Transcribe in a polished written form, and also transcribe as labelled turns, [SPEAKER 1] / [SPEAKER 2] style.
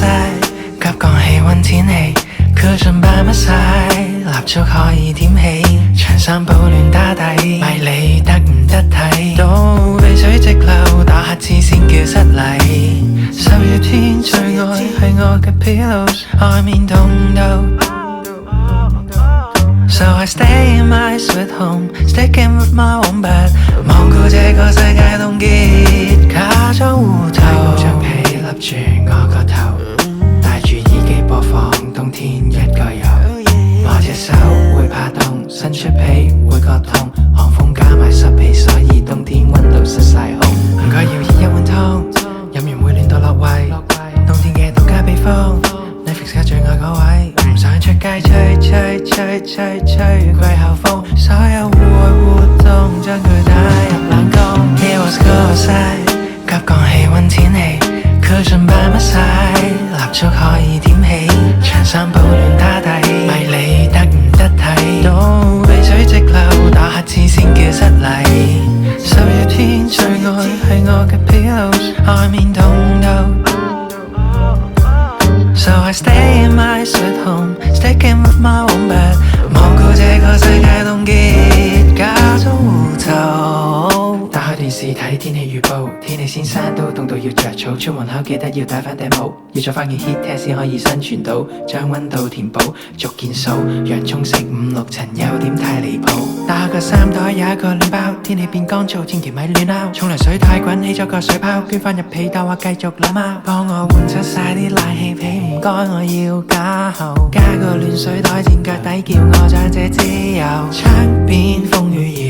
[SPEAKER 1] 晒，急降氣溫天氣，佢盡擺乜晒，蠟燭可以點起，長衫保暖打底，迷你得唔得體？到鼻水直流，打乞嗤先叫失禮。10月天最愛係我嘅 pillows， 外面凍到。So I stay in my sweet home, sticking with my warm bed， 罔顧這個世界凍結，假裝糊塗。將被笠住我個頭，戴住耳機播放冬天一個遊。我隻手會怕凍，伸出被會覺痛，寒風加埋濕氣，所以冬天溫度失晒控。唔該要熱一碗湯，飲完會暖到落胃。冬天嘅度假避風，Netflix 嘅最愛嗰位。唔想出街吹季候風，所有戶外活動將佢打入冷宮。It was cold outside， 急降氣溫天氣，佢盡擺乜晒，蠟燭可以點起，長衫保暖打底，迷你得唔得體？到鼻水直流，打乞嗤先叫失禮。10月天最愛係我嘅 pillows， 外面凍到。So I stay in my sweet home, sticking with my warm bed， 罔顧這個世界凍結，假裝糊塗。打開電視睇天氣預報，天氣先生都凍到要着草，出門口記得要戴翻頂帽，要着翻件 heat tech 先可以生存到，將溫度填補，逐件數，洋葱食5、6層有點太離譜。打開個衫袋有一個暖包，天氣變乾燥，千祈咪亂拗，沖涼水太滾起咗個水泡，捐翻入被竇話繼續攬貓，幫我換出晒啲冷氣被，唔該我要加厚，加個暖水袋墊腳底，叫我長者自由，窗邊風雨搖。